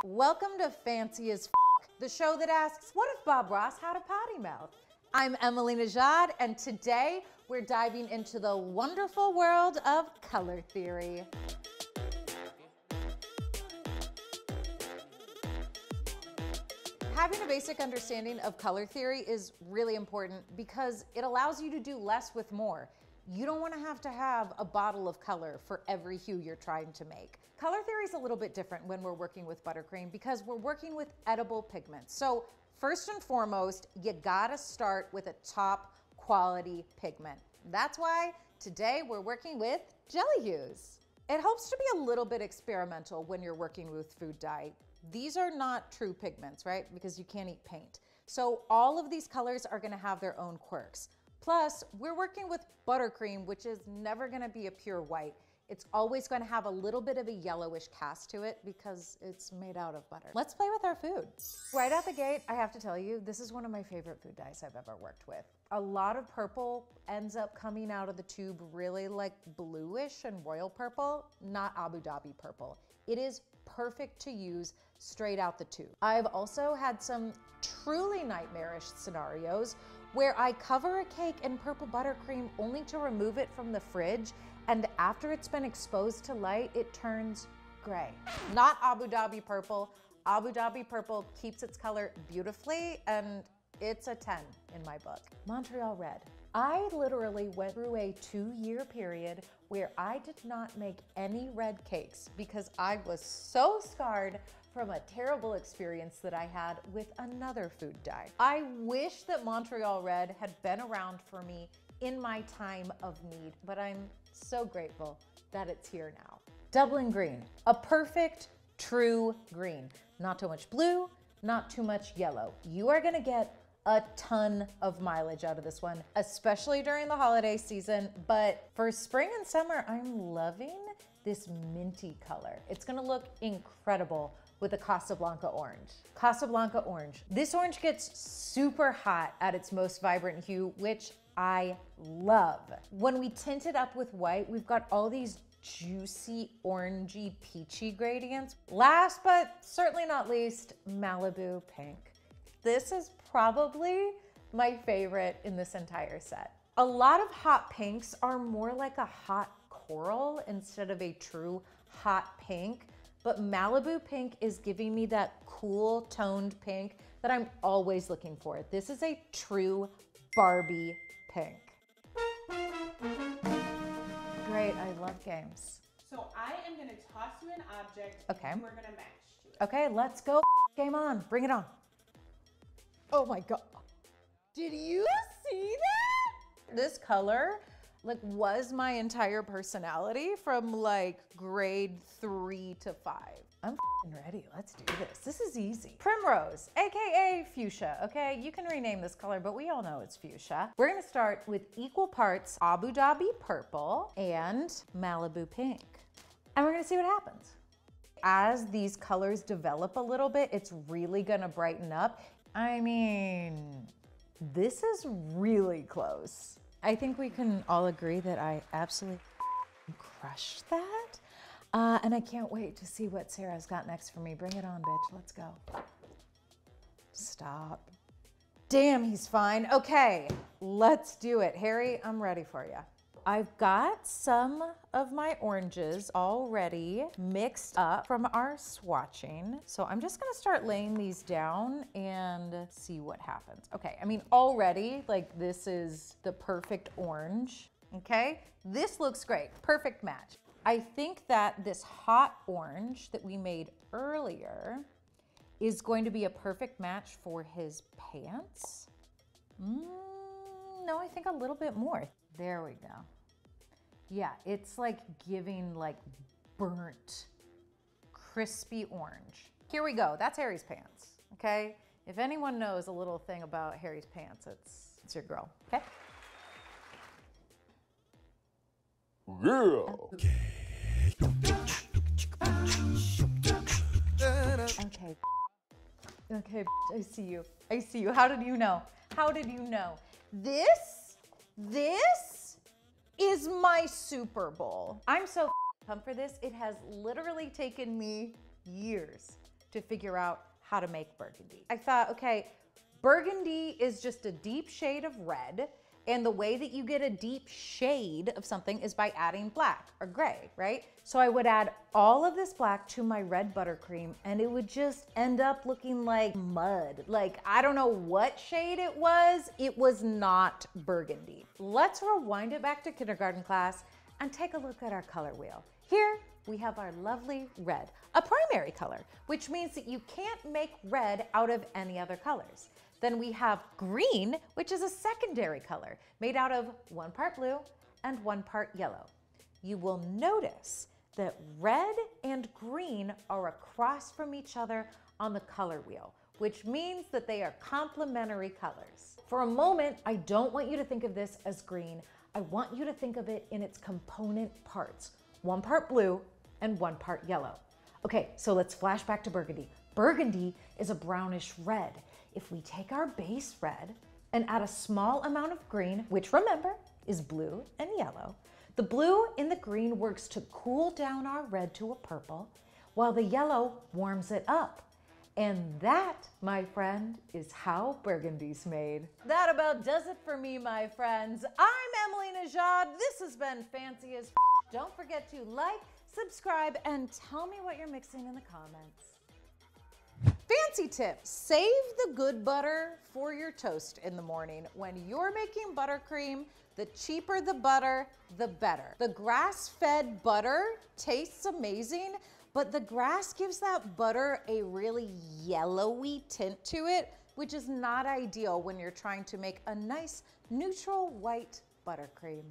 Welcome to Fancy as F***, the show that asks, what if Bob Ross had a potty mouth? I'm Emily Nejad, and today we're diving into the wonderful world of color theory. Having a basic understanding of color theory is really important because it allows you to do less with more. You don't want to have a bottle of color for every hue you're trying to make. Color theory is a little bit different when we're working with Buttercream because we're working with edible pigments. So first and foremost, you gotta start with a top quality pigment. That's why today we're working with Jelly Hues. It helps to be a little bit experimental when you're working with food dye. These are not true pigments, right? Because you can't eat paint. So all of these colors are gonna have their own quirks. Plus, we're working with Buttercream, which is never gonna be a pure white. It's always gonna have a little bit of a yellowish cast to it because it's made out of butter. Let's play with our food. Right out the gate, I have to tell you, this is one of my favorite food dyes I've ever worked with. A lot of purple ends up coming out of the tube really like bluish and royal purple, not Abu Dhabi purple. It is perfect to use straight out the tube. I've also had some truly nightmarish scenarios where I cover a cake in purple buttercream only to remove it from the fridge, and after it's been exposed to light, it turns gray. Not Abu Dhabi purple. Abu Dhabi purple keeps its color beautifully, and it's a 10 in my book. Montreal Red. I literally went through a 2-year period where I did not make any red cakes because I was so scarred from a terrible experience that I had with another food dye. I wish that Montreal Red had been around for me in my time of need, but I'm so grateful that it's here now. Dublin Green, a perfect, true green. Not too much blue, not too much yellow. You are gonna get a ton of mileage out of this one, especially during the holiday season. But for spring and summer, I'm loving this minty color. It's gonna look incredible with the Casablanca Orange. Casablanca Orange. This orange gets super hot at its most vibrant hue, which I love. When we tint it up with white, we've got all these juicy, orangey, peachy gradients. Last but certainly not least, Malibu Pink. This is probably my favorite in this entire set. A lot of hot pinks are more like a hot coral instead of a true hot pink, but Malibu Pink is giving me that cool toned pink that I'm always looking for. This is a true Barbie pink. Great, I love games. So I am gonna toss you an object. Okay. And we're gonna match to it. Okay, let's go. Game on, bring it on. Oh my God. Did you see that? This color was my entire personality from grade 3 to 5. I'm ready, let's do this. This is easy. Primrose, AKA fuchsia, okay? You can rename this color, but we all know it's fuchsia. We're gonna start with equal parts Abu Dhabi purple and Malibu pink. And we're gonna see what happens. As these colors develop a little bit, it's really gonna brighten up. I mean, this is really close. I think we can all agree that I absolutely crushed that. And I can't wait to see what Sarah's got next for me. Bring it on, bitch, let's go. Stop. Damn, he's fine. Okay, let's do it. Harry, I'm ready for you. I've got some of my oranges already mixed up from our swatching. So I'm just gonna start laying these down and see what happens. Okay, I mean, already, this is the perfect orange, okay? This looks great, perfect match. I think that this hot orange that we made earlier is going to be a perfect match for his pants. No, I think a little bit more. There we go. Yeah, it's giving burnt, crispy orange. Here we go, that's Harry's pants, okay? If anyone knows a little thing about Harry's pants, it's your girl, okay? Yeah. Okay, I see you. I see you. How did you know? How did you know? This is my Super Bowl. I'm so pumped for this. It has literally taken me years to figure out how to make burgundy. I thought, okay, burgundy is just a deep shade of red, and the way that you get a deep shade of something is by adding black or gray, right? So I would add all of this black to my red buttercream, and it would just end up looking like mud. Like, I don't know what shade it was not burgundy. Let's rewind it back to kindergarten class and take a look at our color wheel. Here we have our lovely red, a primary color, which means that you can't make red out of any other colors. Then we have green, which is a secondary color made out of 1 part blue and 1 part yellow. You will notice that red and green are across from each other on the color wheel, which means that they are complementary colors. For a moment, I don't want you to think of this as green. I want you to think of it in its component parts, 1 part blue and 1 part yellow. Okay, so let's flash back to burgundy. Burgundy is a brownish red. If we take our base red and add a small amount of green, which remember is blue and yellow, the blue in the green works to cool down our red to a purple, while the yellow warms it up. And that, my friend, is how burgundy's made. That about does it for me, my friends. I'm Emily Nejad. This has been Fancy as F***. Don't forget to like, subscribe, and tell me what you're mixing in the comments. Fancy tip, save the good butter for your toast in the morning. When you're making buttercream, the cheaper the butter, the better. The grass-fed butter tastes amazing, but the grass gives that butter a really yellowy tint to it, which is not ideal when you're trying to make a nice neutral white buttercream.